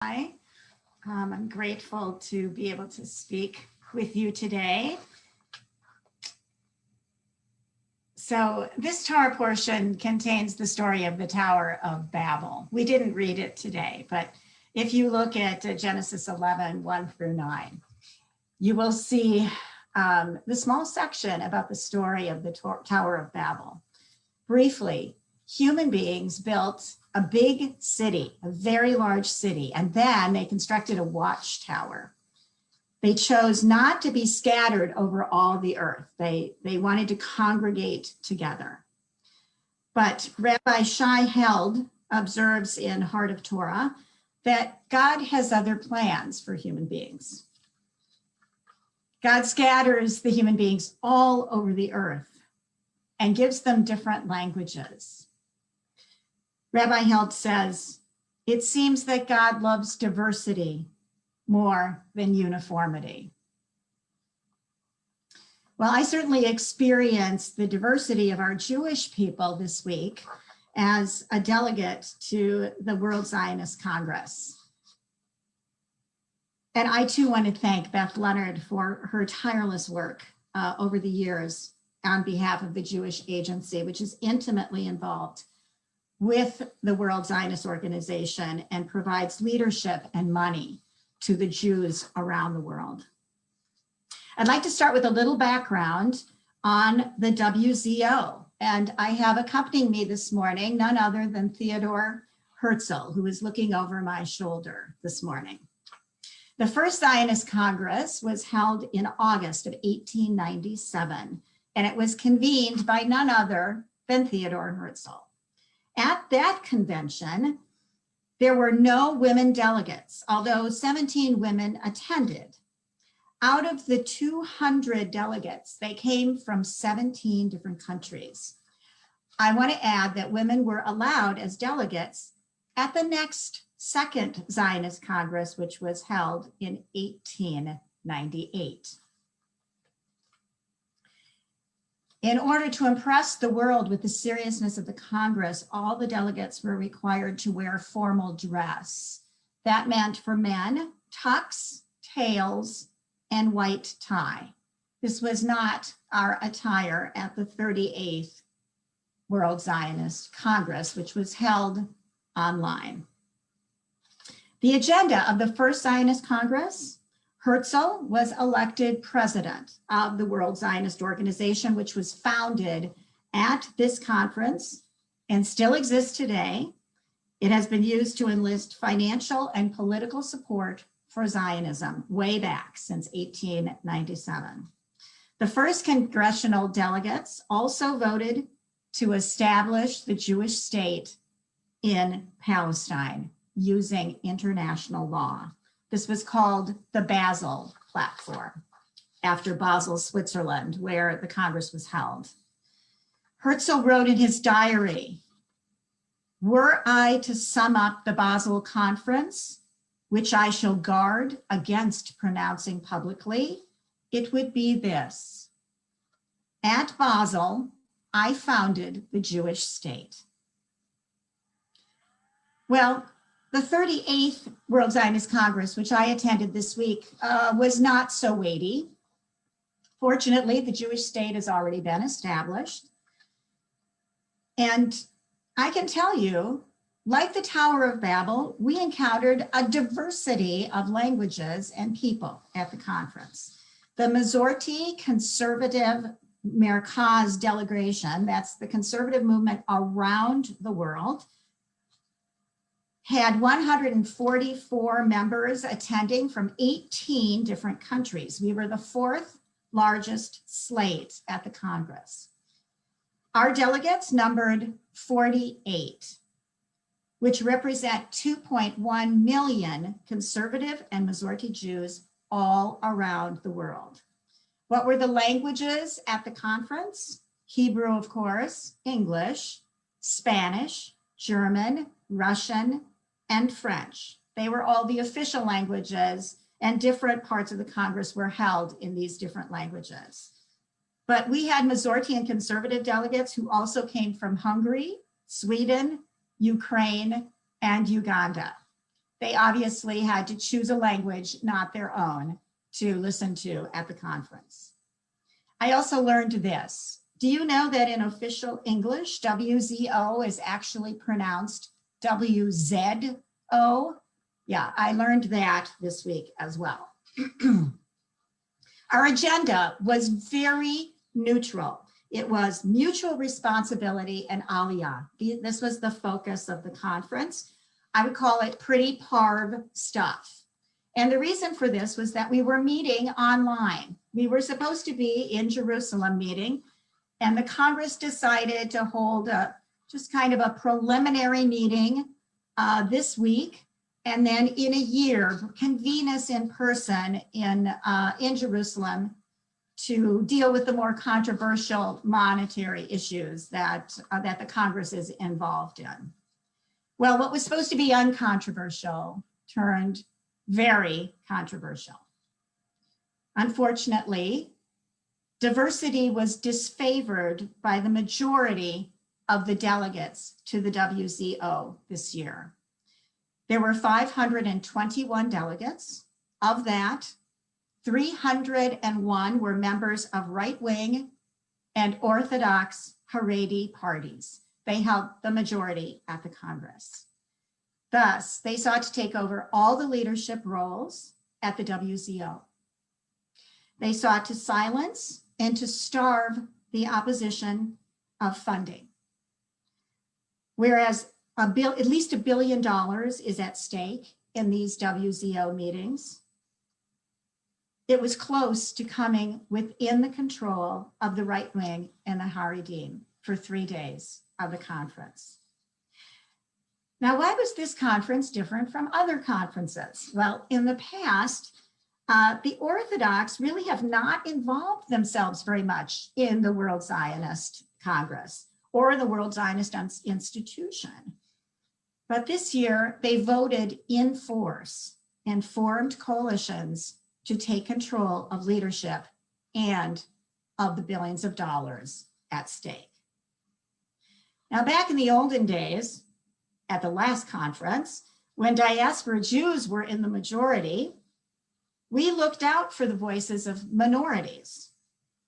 Hi, I'm grateful to be able to speak with you today. So this Torah portion contains the story of the Tower of Babel. We didn't read it today, but if you look at Genesis 11, 1 through 9, you will see the small section about the story of the Tower of Babel. Briefly, human beings built a big city, a very large city, and then they constructed a watchtower. They chose not to be scattered over all the earth. They wanted to congregate together. But Rabbi Shai Held observes in Heart of Torah that God has other plans for human beings. God scatters the human beings all over the earth and gives them different languages. Rabbi Held says, it seems that God loves diversity more than uniformity. Well, I certainly experienced the diversity of our Jewish people this week as a delegate to the World Zionist Congress. And I too want to thank Beth Leonard for her tireless work over the years on behalf of the Jewish Agency, which is intimately involved with the World Zionist Organization and provides leadership and money to the Jews around the world. I'd like to start with a little background on the WZO. And I have accompanying me this morning, none other than Theodore Herzl, who is looking over my shoulder this morning. The first Zionist Congress was held in August of 1897, and it was convened by none other than Theodore Herzl. At that convention, there were no women delegates, although 17 women attended. Out of the 200 delegates, they came from 17 different countries. I want to add that women were allowed as delegates at the next second Zionist Congress, which was held in 1898. In order to impress the world with the seriousness of the Congress, all the delegates were required to wear formal dress. That meant for men, tux, tails, and white tie. This was not our attire at the 38th World Zionist Congress, which was held online. The agenda of the first Zionist Congress: Herzl was elected president of the World Zionist Organization, which was founded at this conference and still exists today. It has been used to enlist financial and political support for Zionism way back since 1897. The first congressional delegates also voted to establish the Jewish state in Palestine using international law. This was called the Basel Platform, after Basel, Switzerland, where the Congress was held. Herzl wrote in his diary, "Were I to sum up the Basel Conference, which I shall guard against pronouncing publicly, it would be this: at Basel, I founded the Jewish state." Well, the 38th World Zionist Congress, which I attended this week, was not so weighty. Fortunately, the Jewish state has already been established. And I can tell you, like the Tower of Babel, we encountered a diversity of languages and people at the conference. The Masorti Conservative Merkaz delegation, that's the conservative movement around the world, had 144 members attending from 18 different countries. We were the fourth largest slate at the Congress. Our delegates numbered 48, which represent 2.1 million conservative and Masorti Jews all around the world. What were the languages at the conference? Hebrew, of course, English, Spanish, German, Russian, and French. They were all the official languages, and different parts of the Congress were held in these different languages. But we had Masorti and conservative delegates who also came from Hungary, Sweden, Ukraine, and Uganda. they obviously had to choose a language not their own to listen to at the conference. I also learned this. Do you know that in official English, WZO is actually pronounced WZO? Yeah, I learned that this week as well. Our agenda was very neutral. It was mutual responsibility and aliyah. This was the focus of the conference. I would call it pretty parv stuff. And the reason for this was that we were meeting online. We were supposed to be in Jerusalem meeting, and the Congress decided to hold just kind of a preliminary meeting this week, and then in a year, convene us in person in Jerusalem to deal with the more controversial monetary issues that the Congress is involved in. Well, what was supposed to be uncontroversial turned very controversial. Unfortunately, diversity was disfavored by the majority of the delegates to the WZO this year. There were 521 delegates. Of that, 301 were members of right-wing and Orthodox Haredi parties. They held the majority at the Congress. Thus, they sought to take over all the leadership roles at the WZO. They sought to silence and to starve the opposition of funding. Whereas at least $1 billion is at stake in these WZO meetings, it was close to coming within the control of the right wing and the Haredim for 3 days of the conference. Now, why was this conference different from other conferences? Well, in the past, the Orthodox really have not involved themselves very much in the World Zionist Congress or the World Zionist Institution. But this year, they voted in force and formed coalitions to take control of leadership and of the billions of dollars at stake. Now, back in the olden days, at the last conference, when diaspora Jews were in the majority, we looked out for the voices of minorities.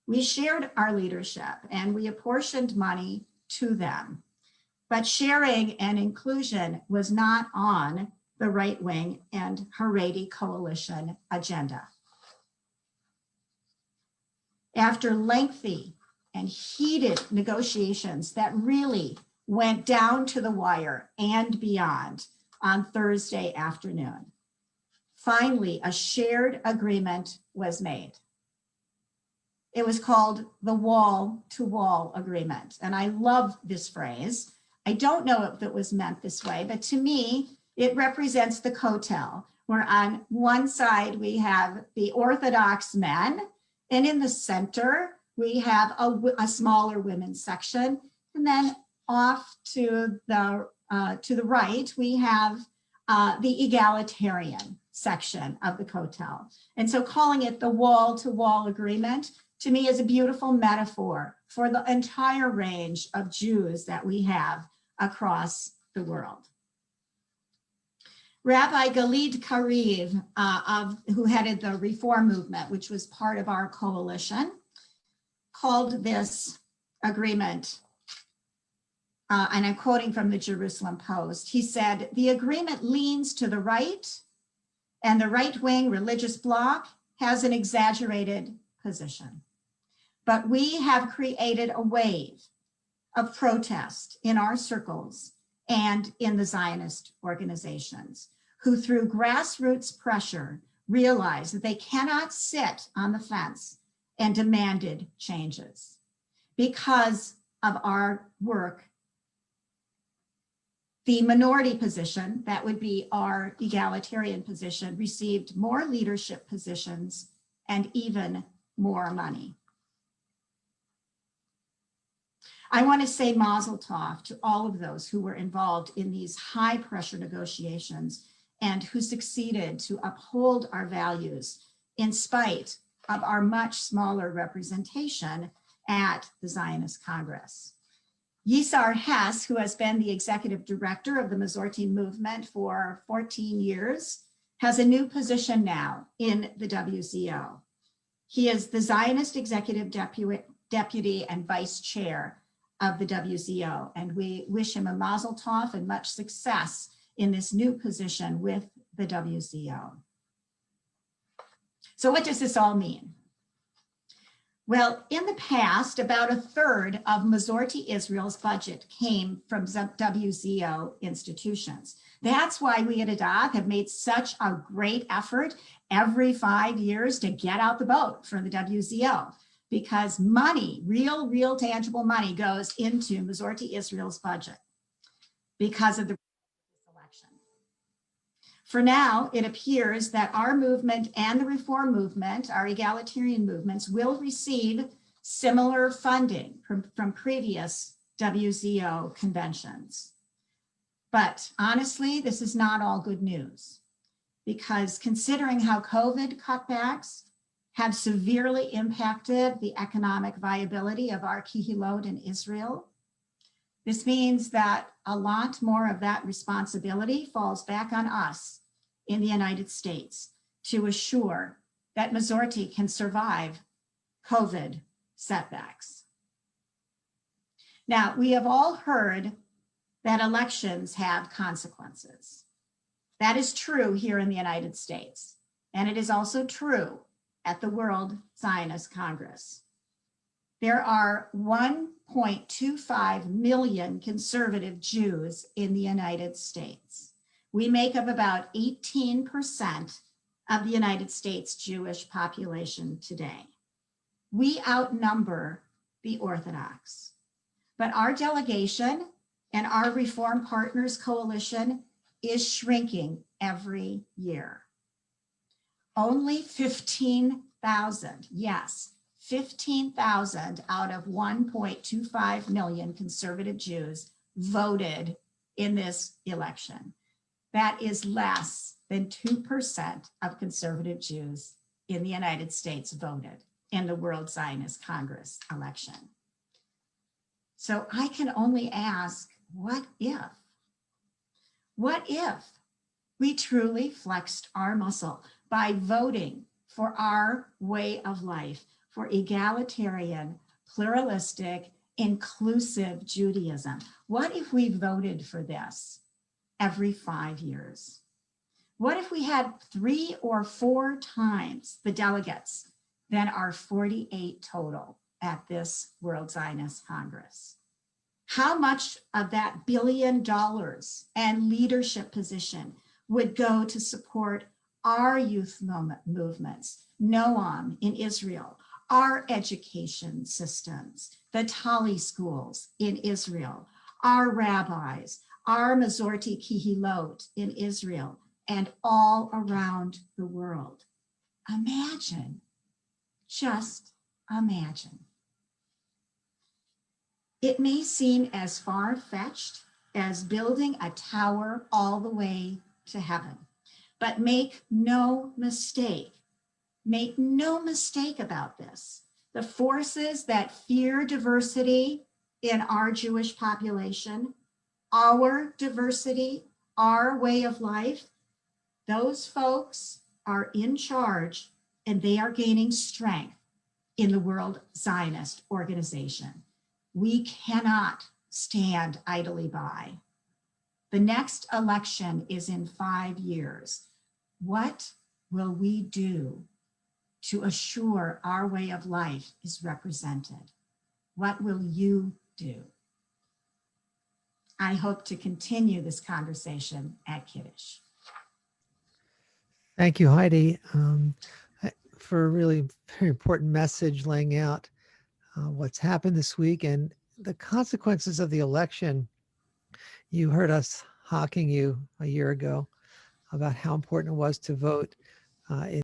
We shared our leadership and we apportioned money to them. But sharing and inclusion was not on the right wing and Haredi coalition agenda. After lengthy and heated negotiations that really went down to the wire and beyond on Thursday afternoon, finally, a shared agreement was made. It was called the wall-to-wall agreement. And I love this phrase. I don't know if it was meant this way, but to me, it represents the kotel, where on one side we have the Orthodox men, and in the center, we have a smaller women's section. And then off to the right, we have the egalitarian section of the kotel. And so calling it the wall-to-wall agreement, to me, is a beautiful metaphor for the entire range of Jews that we have across the world. Rabbi Galid Kariv, who headed the Reform Movement, which was part of our coalition, called this agreement, and I'm quoting from the Jerusalem Post, he said, "The agreement leans to the right, and the right-wing religious bloc has an exaggerated position. But we have created a wave of protest in our circles and in the Zionist organizations, who through grassroots pressure realized that they cannot sit on the fence and demanded changes. Because of our work, the minority position, that would be our egalitarian position, received more leadership positions and even more money." I want to say mazel tov to all of those who were involved in these high pressure negotiations and who succeeded to uphold our values in spite of our much smaller representation at the Zionist Congress. Yisar Hess, who has been the executive director of the Masorti movement for 14 years, has a new position now in the WZO. He is the Zionist executive deputy and vice chair of the WZO, and we wish him a mazel tov and much success in this new position with the WZO. So what does this all mean? Well, in the past, about a third of Masorti Israel's budget came from WZO institutions. That's why we at ADOC have made such a great effort every 5 years to get out the vote for the WZO, because money, real tangible money goes into Masorti Israel's budget because of the election. For now, it appears that our movement and the reform movement, our egalitarian movements, will receive similar funding from previous WZO conventions. But honestly, this is not all good news, because considering how COVID cutbacks have severely impacted the economic viability of our kihilot in Israel, this means that a lot more of that responsibility falls back on us in the United States to assure that Masorti can survive COVID setbacks. Now, we have all heard that elections have consequences. That is true here in the United States, and it is also true at the World Zionist Congress. There are 1.25 million conservative Jews in the United States. We make up about 18% of the United States Jewish population today. We outnumber the Orthodox, but our delegation and our Reform Partners Coalition is shrinking every year. Only 15,000, yes, 15,000 out of 1.25 million conservative Jews voted in this election. That is less than 2% of conservative Jews in the United States voted in the World Zionist Congress election. So I can only ask, what if? What if we truly flexed our muscle by voting for our way of life, for egalitarian, pluralistic, inclusive Judaism? What if we voted for this every 5 years? What if we had 3 or 4 times the delegates than our 48 total at this World Zionist Congress? How much of that $1 billion and leadership position would go to support our youth movements, Noam in Israel, our education systems, the Tali schools in Israel, our rabbis, our Masorti Kihilot in Israel, and all around the world? Imagine, just imagine. It may seem as far-fetched as building a tower all the way to heaven, but make no mistake about this. The forces that fear diversity in our Jewish population, our diversity, our way of life, those folks are in charge, and they are gaining strength in the World Zionist Organization. We cannot stand idly by. The next election is in 5 years. What will we do to assure our way of life is represented? What will you do? I hope to continue this conversation at Kiddush. Thank you, Heidi, for a really very important message laying out what's happened this week and the consequences of the election. You heard us hawking you a year ago about how important it was to vote in